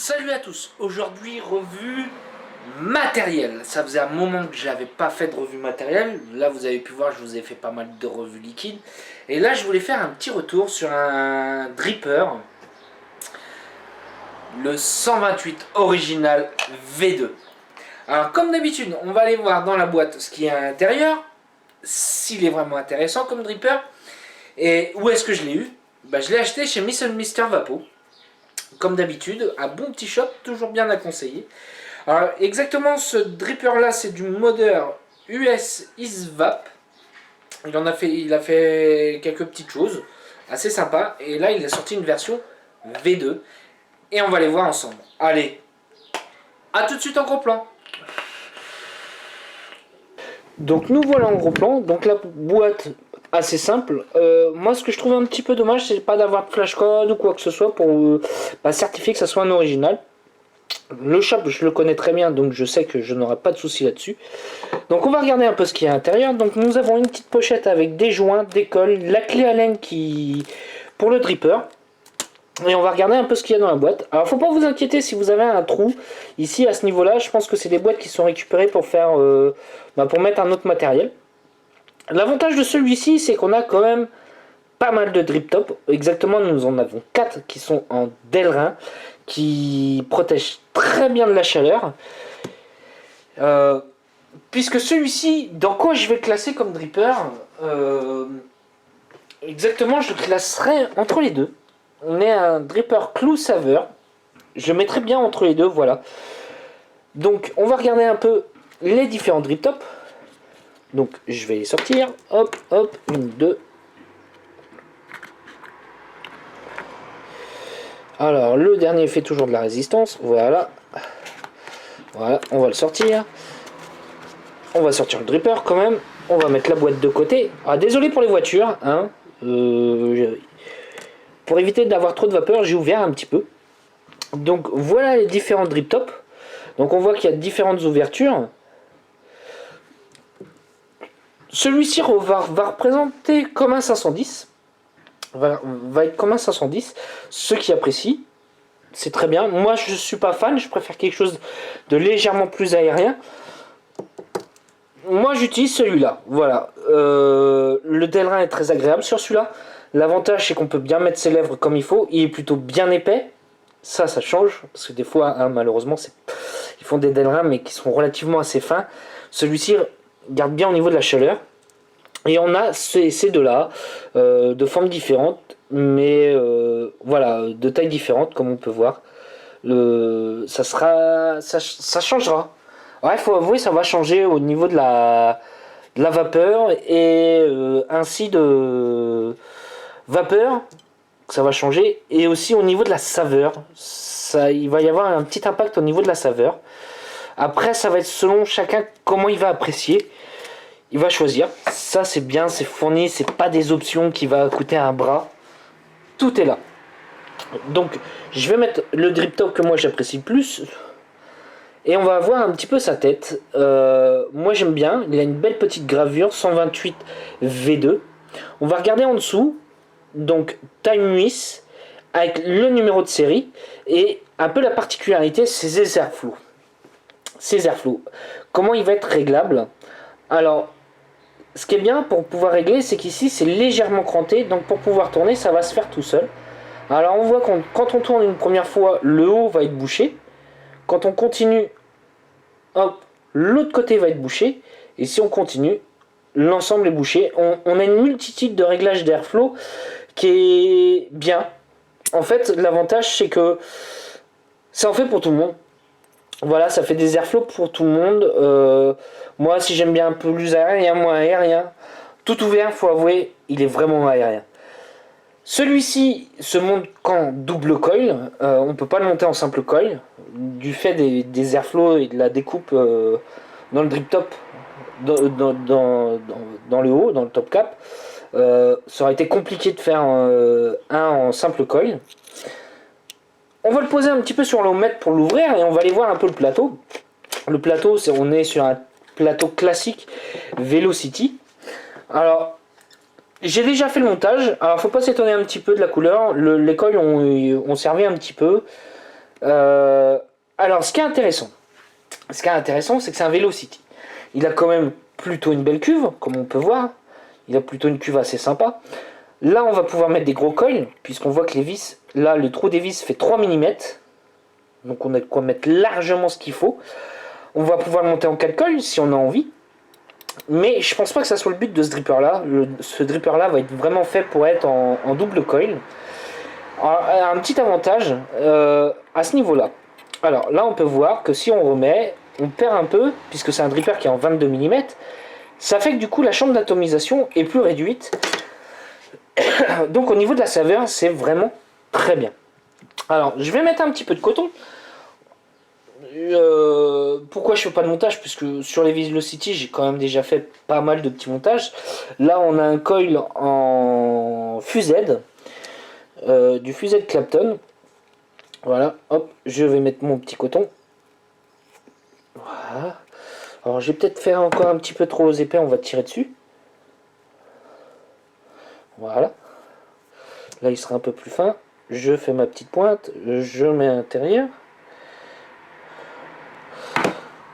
Salut à tous, aujourd'hui revue matérielle. Ça faisait un moment que j'avais pas fait de revue matérielle. Là vous avez pu voir, je vous ai fait pas mal de revues liquides. Et là je voulais faire un petit retour sur un dripper, le 128 original V2. Alors comme d'habitude, on va aller voir dans la boîte ce qu'il y a à l'intérieur, s'il est vraiment intéressant comme dripper. Et où est-ce que je l'ai eu? Je l'ai acheté chez Mister Vapo. Comme d'habitude, un bon petit shop, toujours bien à conseiller. Alors exactement, ce dripper là, c'est du modeur US ISVAP. Il a fait quelques petites choses assez sympas. Et là, il a sorti une version V2. Et on va les voir ensemble. Allez, à tout de suite en gros plan. Donc nous voilà en gros plan. Donc la boîte assez simple. Moi ce que je trouve un petit peu dommage, c'est pas d'avoir de flash code ou quoi que ce soit pour certifier que ça soit un original. Le shop je le connais très bien, donc je sais que je n'aurai pas de souci là-dessus. Donc on va regarder un peu ce qu'il y a à l'intérieur. Donc nous avons une petite pochette avec des joints, des cols, la clé Allen qui pour le dripper. Et on va regarder un peu ce qu'il y a dans la boîte. Alors faut pas vous inquiéter si vous avez un trou ici à ce niveau là. Je pense que c'est des boîtes qui sont récupérées pour faire pour mettre un autre matériel. L'avantage de celui-ci, c'est qu'on a quand même pas mal de drip top. Exactement, nous en avons 4 qui sont en Delrin, qui protègent très bien de la chaleur. Puisque celui-ci, dans quoi je vais le classer comme dripper exactement, je le classerai entre les deux. On est un dripper clou saveur. Je mettrai bien entre les deux, voilà. Donc, on va regarder un peu les différents drip top. Donc je vais les sortir, hop, hop, une, deux. Alors le dernier fait toujours de la résistance, voilà. Voilà, on va le sortir. On va sortir le dripper quand même. On va mettre la boîte de côté. Ah désolé pour les voitures, hein. Pour éviter d'avoir trop de vapeur, j'ai ouvert un petit peu. Donc voilà les différents drip top. Donc on voit qu'il y a différentes ouvertures. Celui-ci va représenter comme un 510. Va être comme un 510. Ceux qui apprécient, c'est très bien. Moi, je suis pas fan. Je préfère quelque chose de légèrement plus aérien. Moi, j'utilise celui-là. Voilà. Le Delrin est très agréable sur celui-là. L'avantage, c'est qu'on peut bien mettre ses lèvres comme il faut. Il est plutôt bien épais. Ça change. Parce que des fois, hein, malheureusement, ils font des Delrin, mais qui sont relativement assez fins. Celui-ci garde bien au niveau de la chaleur. Et on a ces deux-là, de formes différentes, mais voilà, de tailles différentes, comme on peut voir. Ça changera. Ouais, il faut avouer, ça va changer au niveau de la vapeur et ainsi de vapeur, ça va changer, et aussi au niveau de la saveur. Il va y avoir un petit impact au niveau de la saveur. Après, ça va être selon chacun comment il va apprécier. Il va choisir. Ça, c'est bien, c'est fourni, c'est pas des options qui va coûter un bras. Tout est là. Donc, je vais mettre le drip top que moi j'apprécie le plus. Et on va voir un petit peu sa tête. Moi, j'aime bien. Il a une belle petite gravure 128 V2. On va regarder en dessous. Donc, Time Miss avec le numéro de série. Et un peu la particularité, c'est ses airflow. Ses airflow. Comment il va être réglable? Alors, ce qui est bien pour pouvoir régler, c'est qu'ici c'est légèrement cranté, donc pour pouvoir tourner, ça va se faire tout seul. Alors on voit que quand on tourne une première fois, le haut va être bouché. Quand on continue, hop, l'autre côté va être bouché. Et si on continue, l'ensemble est bouché. On a une multitude de réglages d'airflow qui est bien. En fait, l'avantage, c'est que ça en fait pour tout le monde. Voilà, ça fait des airflows pour tout le monde. Moi, si j'aime bien un peu plus aérien, moins aérien. Tout ouvert, faut avouer, il est vraiment aérien. Celui-ci se monte qu'en double coil. On peut pas le monter en simple coil. Du fait des airflows et de la découpe dans le drip top, dans le haut, dans le top cap. Ça aurait été compliqué de faire un en simple coil. On va le poser un petit peu sur l'omètre pour l'ouvrir et on va aller voir un peu le plateau. Le plateau, on est sur un plateau classique Velocity. Alors, j'ai déjà fait le montage. Alors, faut pas s'étonner un petit peu de la couleur. Les coils ont servi un petit peu. Alors, ce qui est intéressant, c'est que c'est un Velocity. Il a quand même plutôt une belle cuve, comme on peut voir. Il a plutôt une cuve assez sympa. Là, on va pouvoir mettre des gros coils, puisqu'on voit que les vis, là, le trou des vis fait 3 mm. Donc on a de quoi mettre largement ce qu'il faut. On va pouvoir le monter en 4 coils si on a envie. Mais je pense pas que ça soit le but de ce dripper là. Ce dripper là va être vraiment fait pour être en double coil. Alors, un petit avantage à ce niveau là. Alors là on peut voir que si on remet, on perd un peu, puisque c'est un dripper qui est en 22 mm. Ça fait que du coup la chambre d'atomisation est plus réduite. Donc au niveau de la saveur, c'est vraiment très bien. Alors je vais mettre un petit peu de coton. Pourquoi je fais pas de montage? Puisque sur les Velocity j'ai quand même déjà fait pas mal de petits montages. Là on a un coil en fused, du fused Clapton. Voilà, hop, je vais mettre mon petit coton. Voilà. Alors je vais peut-être faire encore un petit peu trop épais, on va tirer dessus. Voilà. Là il sera un peu plus fin. Je fais ma petite pointe, je mets à l'intérieur.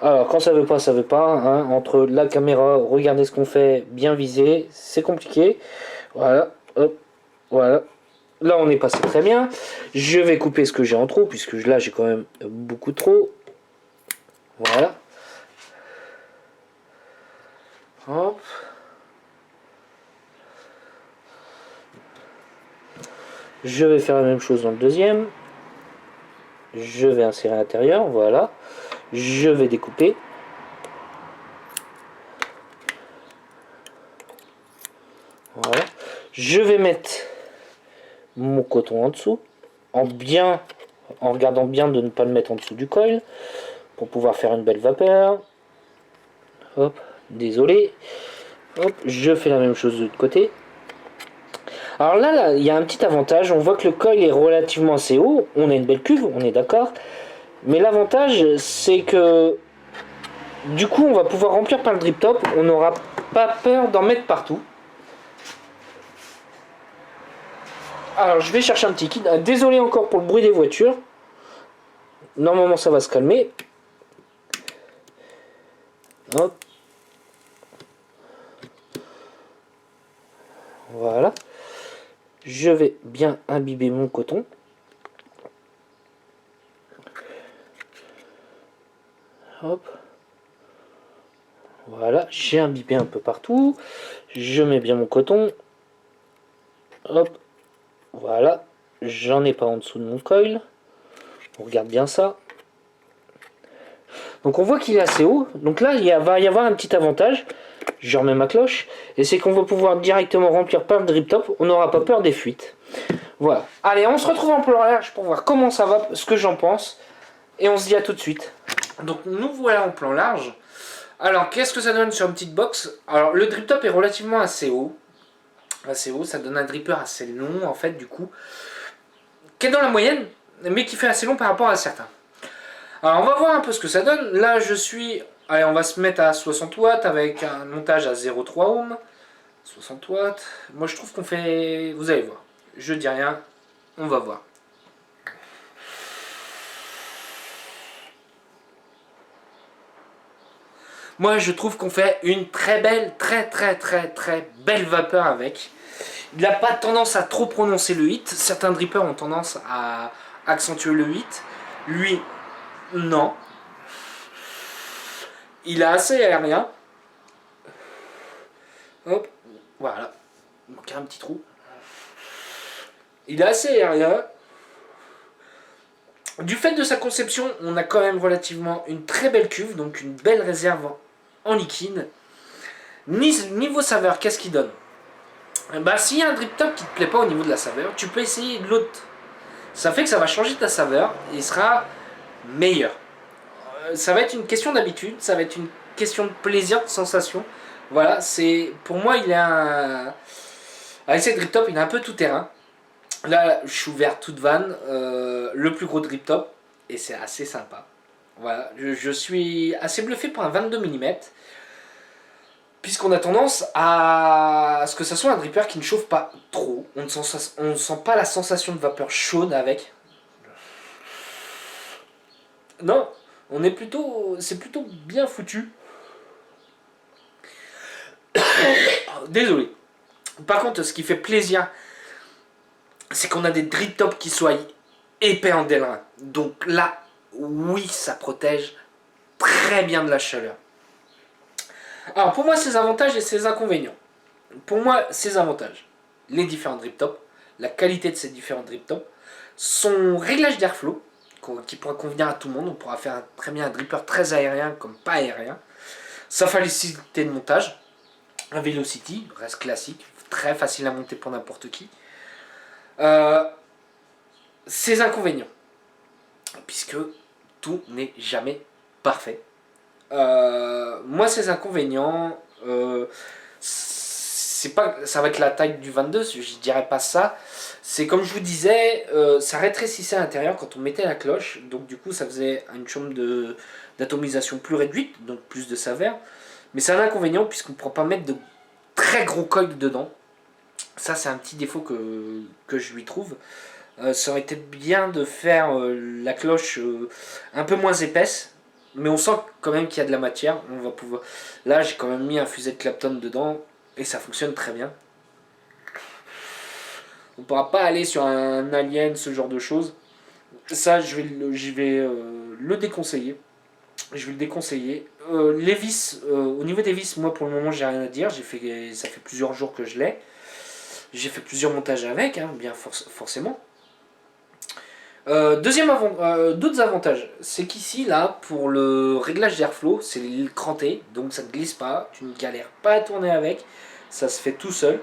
Alors quand ça veut pas, ça veut pas. Hein. Entre la caméra, regardez ce qu'on fait, bien visé, c'est compliqué. Voilà, hop, voilà. Là on est passé très bien. Je vais couper ce que j'ai en trop, puisque là j'ai quand même beaucoup trop. Voilà. Hop. Je vais faire la même chose dans le deuxième. Je vais insérer à l'intérieur, voilà. Je vais découper. Voilà. Je vais mettre mon coton en dessous, en regardant bien de ne pas le mettre en dessous du coil, pour pouvoir faire une belle vapeur. Hop, désolé. Hop, je fais la même chose de l'autre côté. Alors là, il y a un petit avantage, on voit que le coil est relativement assez haut, on a une belle cuve, on est d'accord. Mais l'avantage, c'est que du coup, on va pouvoir remplir par le drip top, on n'aura pas peur d'en mettre partout. Alors, je vais chercher un petit kit. Désolé encore pour le bruit des voitures. Normalement, ça va se calmer. Hop. Voilà. Je vais bien imbiber mon coton. Hop. Voilà, j'ai imbibé un peu partout. Je mets bien mon coton. Hop. Voilà. J'en ai pas en dessous de mon coil. On regarde bien ça. Donc on voit qu'il est assez haut. Donc là, va y avoir un petit avantage. Je remets ma cloche. Et c'est qu'on va pouvoir directement remplir par le drip top. On n'aura pas peur des fuites. Voilà. Allez, on se retrouve en plan large pour voir comment ça va, ce que j'en pense. Et on se dit à tout de suite. Donc nous voilà en plan large. Alors qu'est-ce que ça donne sur une petite box? Alors le drip top est relativement assez haut. Assez haut, ça donne un dripper assez long en fait du coup. Qui est dans la moyenne, mais qui fait assez long par rapport à certains. Alors on va voir un peu ce que ça donne. Là je suis... Allez, on va se mettre à 60 watts avec un montage à 0,3 ohm. 60 watts. Moi je trouve qu'on fait... Vous allez voir. Je dis rien. On va voir. Moi je trouve qu'on fait une très belle, très belle vapeur avec. Il n'a pas tendance à trop prononcer le hit. Certains drippers ont tendance à accentuer le hit. Lui, non. Il est assez aérien. Hop, voilà. Il manque un petit trou. Il est assez aérien. Du fait de sa conception, on a quand même relativement une très belle cuve, donc une belle réserve en liquide. Niveau saveur, qu'est-ce qu'il donne? Bah, s'il y a un drip top qui te plaît pas au niveau de la saveur, tu peux essayer de l'autre. Ça fait que ça va changer ta saveur et il sera meilleur. Ça va être une question d'habitude, ça va être une question de plaisir, de sensation. Voilà, c'est pour moi il est un... Avec ces drip top, il est un peu tout terrain. Là, je suis ouvert toute vanne, le plus gros drip top, et c'est assez sympa. Voilà, je suis assez bluffé pour un 22 mm, puisqu'on a tendance à ce que ça soit un dripper qui ne chauffe pas trop. On ne sent pas la sensation de vapeur chaude avec. Non, c'est plutôt bien foutu. Désolé. Par contre, ce qui fait plaisir, c'est qu'on a des drip tops qui soient épais en délerin. Donc là, oui, ça protège très bien de la chaleur. Alors pour moi, ses avantages et ses inconvénients. Pour moi, ses avantages, les différents drip tops, la qualité de ces différents drip tops, son réglage d'airflow, qui pourra convenir à tout le monde. On pourra faire très bien un dripper très aérien comme pas aérien. Sa facilité de montage, un Velocity, reste classique, très facile à monter pour n'importe qui. Ses inconvénients, puisque tout n'est jamais parfait. Moi, ses inconvénients, c'est pas, ça va être la taille du 22, je dirais pas ça. C'est comme je vous disais, ça rétrécissait à l'intérieur quand on mettait la cloche, donc du coup ça faisait une chambre d'atomisation plus réduite, donc plus de saveur. Mais c'est un inconvénient puisqu'on ne pourra pas mettre de très gros coils dedans. Ça c'est un petit défaut que je lui trouve. Ça aurait été bien de faire la cloche un peu moins épaisse, mais on sent quand même qu'il y a de la matière. On va pouvoir. Là j'ai quand même mis un fuset de Clapton dedans et ça fonctionne très bien. On ne pourra pas aller sur un alien, ce genre de choses. Ça, je vais le déconseiller. Je vais le déconseiller. Les vis, au niveau des vis, moi pour le moment, j'ai rien à dire. Ça fait plusieurs jours que je l'ai. J'ai fait plusieurs montages avec, hein, bien forcément. D'autres avantages, c'est qu'ici, là, pour le réglage d'airflow, c'est l'île crantée, donc ça ne glisse pas, tu ne galères pas à tourner avec, ça se fait tout seul.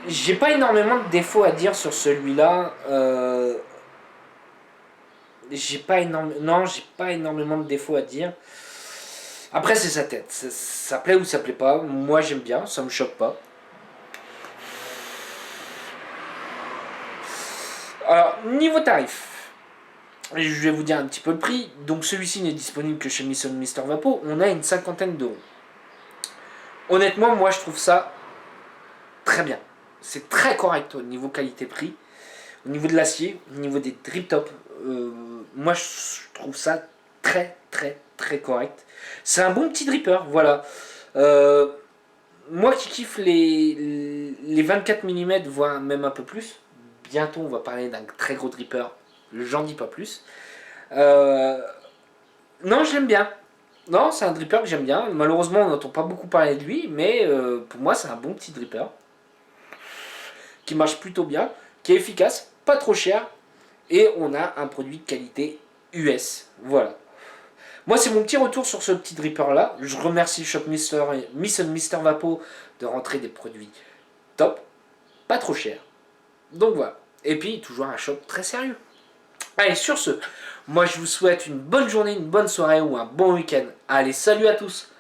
J'ai pas énormément de défauts à dire sur celui-là. J'ai pas énormément de défauts à dire. Après, c'est sa tête. Ça plaît ou ça plaît pas. Moi, j'aime bien. Ça me choque pas. Alors, niveau tarif, je vais vous dire un petit peu le prix. Donc, celui-ci n'est disponible que chez Mister Vapo. On a une cinquantaine d'euros. Honnêtement, moi, je trouve ça très bien. C'est très correct au niveau qualité-prix. Au niveau de l'acier, au niveau des drip tops, moi je trouve ça très très très correct. C'est un bon petit dripper, voilà. Moi qui kiffe les 24 mm, voire même un peu plus, bientôt on va parler d'un très gros dripper, j'en dis pas plus. Non, je l'aime bien. Non, c'est un dripper que j'aime bien. Malheureusement, on n'entend pas beaucoup parler de lui, mais pour moi, c'est un bon petit dripper qui marche plutôt bien, qui est efficace, pas trop cher, et on a un produit de qualité US. Voilà. Moi, c'est mon petit retour sur ce petit dripper là. Je remercie le shop Mister Vapo de rentrer des produits top, pas trop cher. Donc voilà. Et puis, toujours un shop très sérieux. Allez, sur ce, moi je vous souhaite une bonne journée, une bonne soirée ou un bon week-end. Allez, salut à tous!